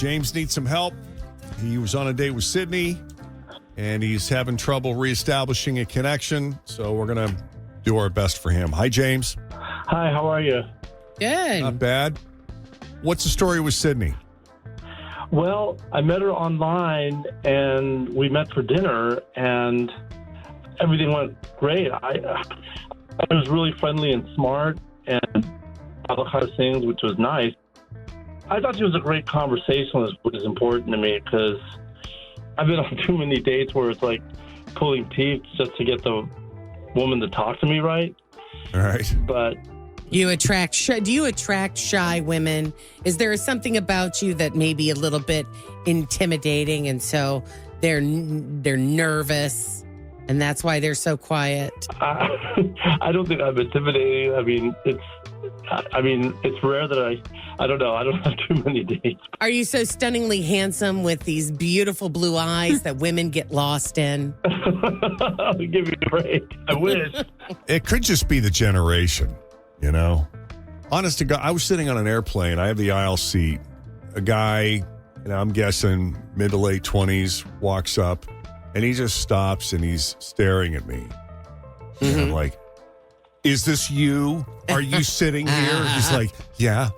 James needs some help. He was on a date with Sydney, and he's having trouble reestablishing a connection. So we're going to do our best for him. Hi, James. Hi, how are you? Good. Not bad. What's the story with Sydney? Well, I met her online, and we met for dinner, and everything went great. I was really friendly and smart, and all kinds of things, which was nice. I thought she was a great conversationalist, which is important to me because I've been on too many dates where it's like pulling teeth just to get the woman to talk to me right. All right. But do you attract shy women? Is there something about you that may be a little bit intimidating, and so they're nervous, and that's why they're so quiet? I don't think I'm intimidating. I mean, it's rare that I don't know. I don't have too many dates. Are you so stunningly handsome with these beautiful blue eyes that women get lost in? I'll give you a break. I wish. It could just be the generation, you know? Honest to God, I was sitting on an airplane. I have the aisle seat. A guy, I'm guessing mid to late 20s, walks up, and he just stops and he's staring at me. Mm-hmm. And I'm like, is this you? Are you sitting here? He's like, yeah.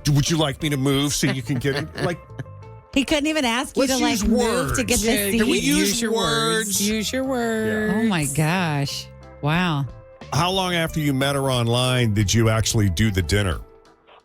Would you like me to move so you can get in? Like, he couldn't even ask you to let's use move words. to get the seat. Can we use your words? Use your words. Oh my gosh. Wow. How long after you met her online did you actually do the dinner?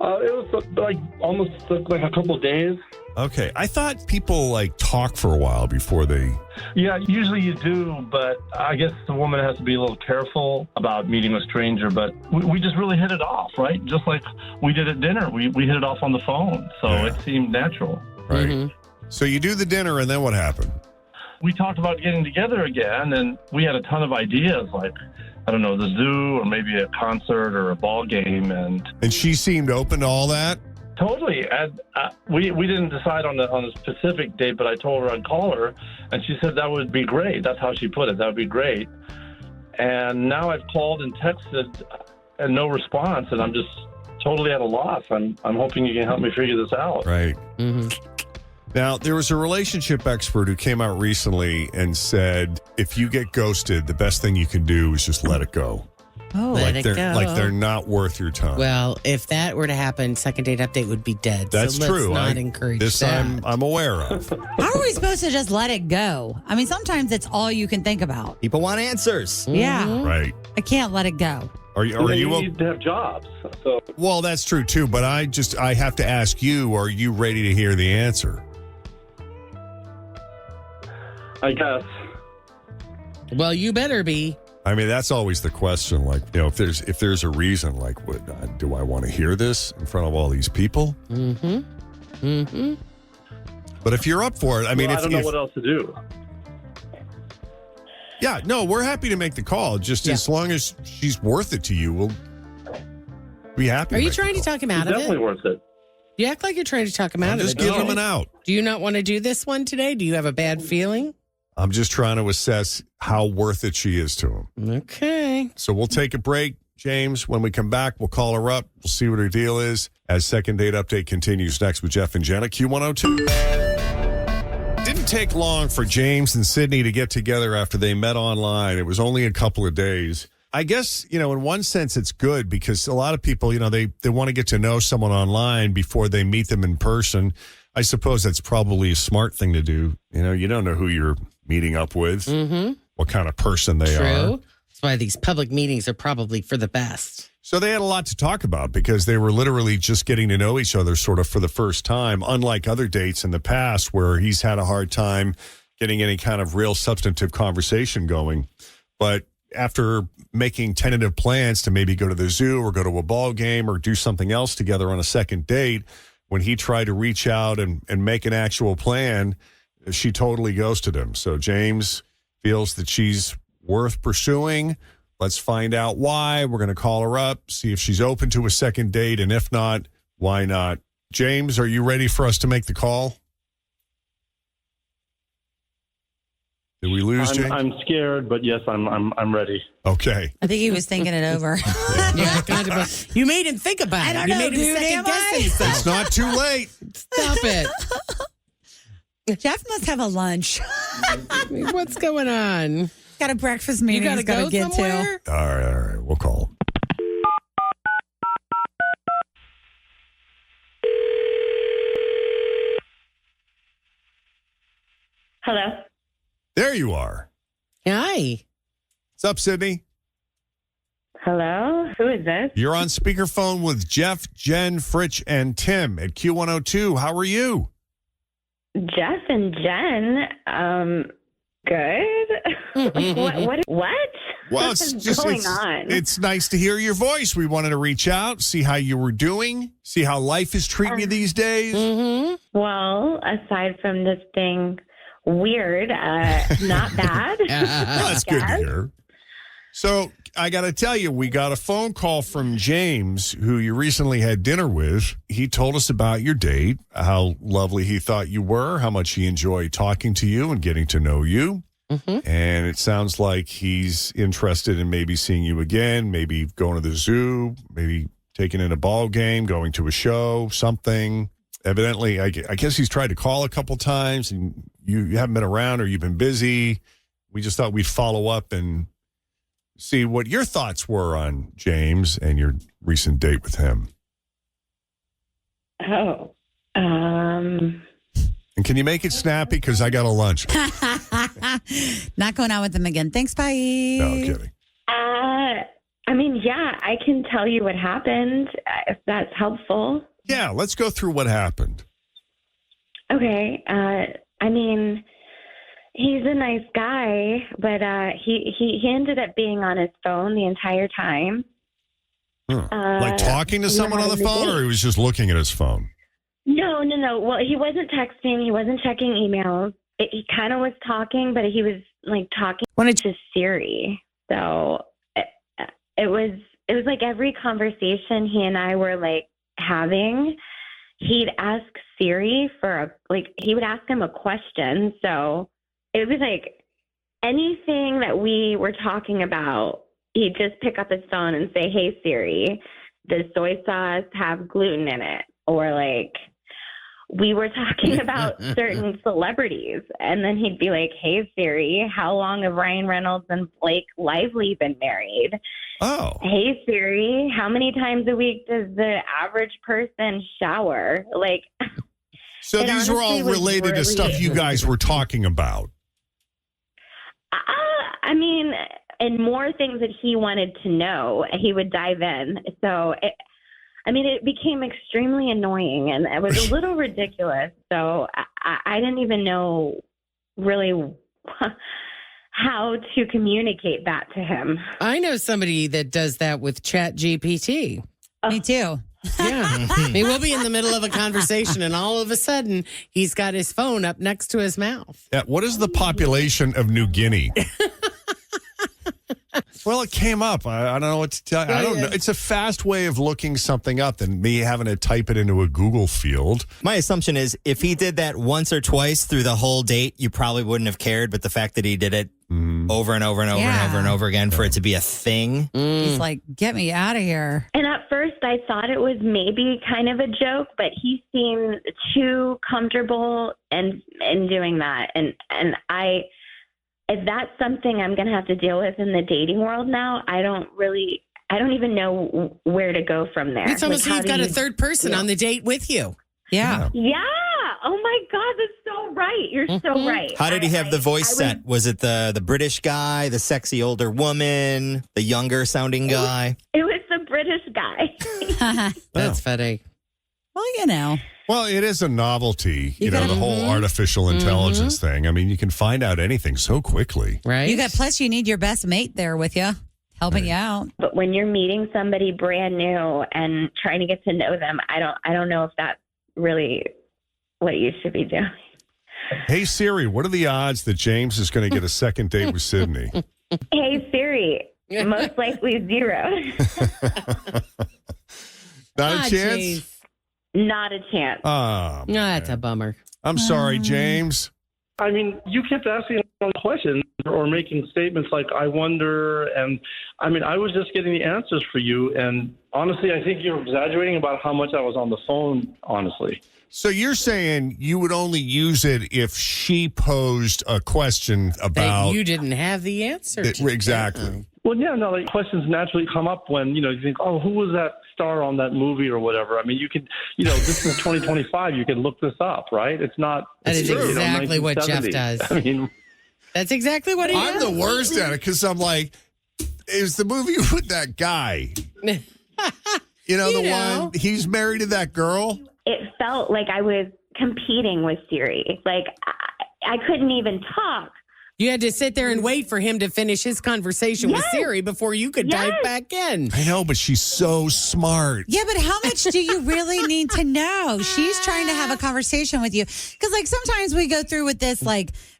It was like almost like a couple of days. Okay. I thought people like talk for a while before they... Yeah, usually you do, but I guess the woman has to be a little careful about meeting a stranger. But we just really hit it off, right? Just like we did at dinner. We hit it off on the phone, so it seemed natural. Right. Mm-hmm. So you do the dinner, and then what happened? We talked about getting together again, and we had a ton of ideas, like, I don't know, the zoo or maybe a concert or a ball game. And she seemed open to all that? Totally. And we didn't decide on a specific date, but I told her I'd call her, and she said that would be great. That's how she put it. That would be great. And now I've called and texted and no response, and I'm just totally at a loss. I'm hoping you can help me figure this out. Right. Mm-hmm. Now, there was a relationship expert who came out recently and said, if you get ghosted, the best thing you can do is just let it go. Oh, Let it go. Like they're not worth your time. Well, if that were to happen, Second Date Update would be dead. That's so true. Let's not encourage this that. I'm aware of. how are we supposed to just let it go? I mean, sometimes it's all you can think about. People want answers. Yeah. Right. I can't let it go. Are you need to have jobs. So Well, that's true too, but I have to ask you, are you ready to hear the answer? I guess. Well, you better be. I mean, that's always the question. Like, if there's a reason, like, do I want to hear this in front of all these people? Mm-hmm. Mm-hmm. But if you're up for it, I mean, I don't know what else to do. Yeah, no, we're happy to make the call. Just as long as she's worth it to you, we'll be happy. Are you trying to talk him out of it? Definitely worth it. You act like you're trying to talk him out of it. Just give him an out. Do you not want to do this one today? Do you have a bad feeling? I'm just trying to assess how worth it she is to him. Okay. So we'll take a break, James. When we come back, we'll call her up. We'll see what her deal is as Second Date Update continues next with Jeff and Jenn at Q102. Didn't take long for James and Sydney to get together after they met online. It was only a couple of days. I guess, in one sense, it's good because a lot of people, they want to get to know someone online before they meet them in person. I suppose that's probably a smart thing to do. You don't know who you're meeting up with, what kind of person they are. That's why these public meetings are probably for the best. So they had a lot to talk about because they were literally just getting to know each other sort of for the first time, unlike other dates in the past where he's had a hard time getting any kind of real substantive conversation going. But after making tentative plans to maybe go to the zoo or go to a ball game or do something else together on a second date, when he tried to reach out and make an actual plan, she totally ghosted him. So James feels that she's worth pursuing. Let's find out why. We're going to call her up, see if she's open to a second date, and if not, why not? James, are you ready for us to make the call? Did we lose James? I'm scared, but yes, I'm ready. Okay. I think he was thinking it over. Yeah, kind of. You made him think about it. I don't you know, made him dude, second am guess I? himself. It's not too late. Stop it. Jeff must have a lunch. What's going on? Got a breakfast meeting. You got to go get somewhere? to. All right. We'll call him. Hello. There you are. Hi. What's up, Sydney? Hello. Who is this? You're on speakerphone with Jeff, Jen, Fritch, and Tim at Q102. How are you? Jeff and Jen. Good. What? Well, it's What's just going on? It's nice to hear your voice. We wanted to reach out, see how you were doing, see how life is treating you these days. Mm-hmm. Well, aside from this thing, weird. Not bad. Well, that's good to hear. So I got to tell you, we got a phone call from James, who you recently had dinner with. He told us about your date, how lovely he thought you were, how much he enjoyed talking to you and getting to know you. Mm-hmm. And it sounds like he's interested in maybe seeing you again, maybe going to the zoo, maybe taking in a ball game, going to a show, something. Evidently, I guess he's tried to call a couple times and you haven't been around or you've been busy. We just thought we'd follow up and see what your thoughts were on James and your recent date with him. Oh. And can you make it snappy? Because I got a lunch. Not going out with them again. Thanks, bye. No, I'm kidding. I mean, yeah, I can tell you what happened if that's helpful. Yeah, let's go through what happened. Okay. I mean, he's a nice guy, but he ended up being on his phone the entire time. Like talking to someone on the phone, or he was just looking at his phone? No. Well, he wasn't texting. He wasn't checking emails. He kind of was talking, but he was like talking to Siri. So it was like every conversation he and I were like having, he'd ask Siri he would ask him a question. So it was like anything that we were talking about, he'd just pick up his phone and say, "Hey Siri, does soy sauce have gluten in it?" Or like we were talking about certain celebrities, and then he'd be like, "Hey Siri, how long have Ryan Reynolds and Blake Lively been married?" Oh. "Hey Siri, how many times a week does the average person shower?" Like, so these were all related to stuff you guys were talking about. I mean, and more things that he wanted to know, he would dive in. So, it became extremely annoying, and it was a little ridiculous. So I didn't even know really how to communicate that to him. I know somebody that does that with Chat GPT. Me too. Yeah. We'll be in the middle of a conversation, and all of a sudden, he's got his phone up next to his mouth. Yeah, what is the population of New Guinea? Well, it came up. I don't know what to tell you. I don't know. It's a fast way of looking something up than me having to type it into a Google field. My assumption is if he did that once or twice through the whole date, you probably wouldn't have cared. But the fact that he did it over and over and over and over and over again for it to be a thing. He's like, get me out of here. And at first I thought it was maybe kind of a joke, but he seemed too comfortable in doing that. And if that's something I'm going to have to deal with in the dating world now, I don't even know where to go from there. It's almost like you've got a third person on the date with you. Yeah. Yeah. Oh my God, that's so right. You're so right. How did he have the voice set? Was it the British guy, the sexy older woman, the younger sounding guy? It was the British guy. That's funny. Well, you know. Well, it is a novelty, the whole artificial intelligence thing. I mean, you can find out anything so quickly. Right. Plus you need your best mate there with you, helping you out. But when you're meeting somebody brand new and trying to get to know them, I don't know if that's really what you should be doing. Hey, Siri, what are the odds that James is going to get a second date with Sydney? Hey, Siri, most likely 0. Not a chance? Geez. Not a chance. Oh, No, that's a bummer. I'm sorry, James. I mean, you kept asking questions or making statements like, I wonder. And I mean, I was just getting the answers for you. And honestly, I think you're exaggerating about how much I was on the phone, honestly. So you're saying you would only use it if she posed a question about that you didn't have the answer to. Exactly. Well, yeah, no, like questions naturally come up when, you think, oh, who was that star on that movie or whatever? I mean, you could, this is 2025. You can look this up, right? It's not. That is true. exactly what Jeff 1970. does. I mean, that's exactly what he I'm does. the worst at it because I'm like, is the movie with that guy? The one, he's married to that girl? It felt like I was competing with Siri. Like I couldn't even talk. You had to sit there and wait for him to finish his conversation with Siri before you could dive back in. I know, but she's so smart. Yeah, but how much do you really need to know? She's trying to have a conversation with you. Because, sometimes we go through with this,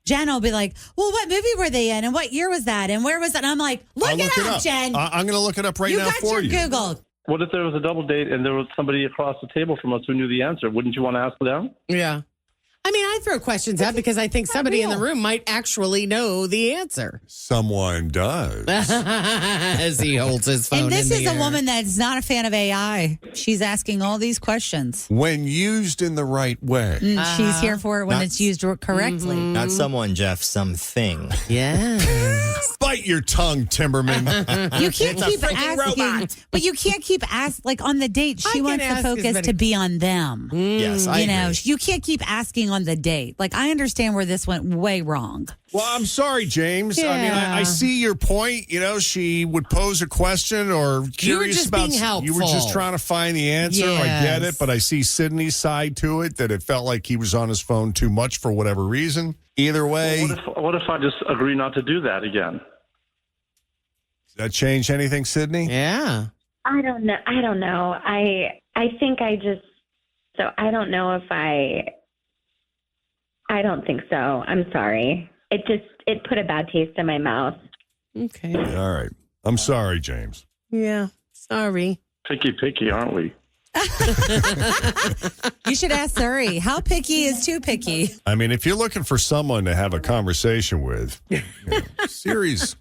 Jen will be like, well, what movie were they in? And what year was that? And where was that? And I'm like, look it up, Jen. I'm going to look it up right now for you. You got your Google. what if there was a double date and there was somebody across the table from us who knew the answer? Wouldn't you want to ask them? Yeah. I mean, I throw questions out because I think somebody in the room might actually know the answer. Someone does. As he holds his phone And this in is the a air. woman that's not a fan of AI. She's asking all these questions. When used in the right way. She's here for it when Not- it's used correctly. Not someone, Jeff, something. Yeah. Bite your tongue, Timberman. You can't It's a keep freaking asking, robot. but you can't keep asking. On the date, I she can wants the ask as focus many- to be on them. Yes, I agree. You can't keep asking on the date. I understand where this went way wrong. Well, I'm sorry, James. I mean, I Yeah. see your point. She would pose a question or curious just about. being You were just helpful. trying to find the answer. I get Yes. it, but I see Sydney's side to it that it felt like he was on his phone too much for whatever reason. Either way, What if I just agree not to do that again? does that change anything, Sydney? Yeah. I don't know. I think so I don't know if I don't think so. I'm sorry. It put a bad taste in my mouth. Okay. All right. I'm sorry, James. Yeah. Sorry. Picky, aren't we? You should ask Suri. How picky is too picky? I mean, if you're looking for someone to have a conversation with, Siri's,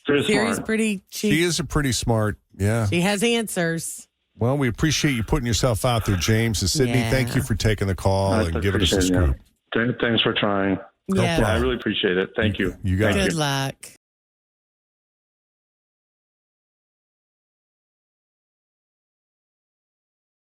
Very Siri's smart. pretty cheap. she is a pretty smart, yeah. She has answers. Well, we appreciate you putting yourself out there, James. And Sydney, Yeah. thank you for taking the call I and giving us a appreciate it, scoop. yeah. Thanks for trying. Yeah. I really appreciate it. Thank you. You got Thank it. Good luck.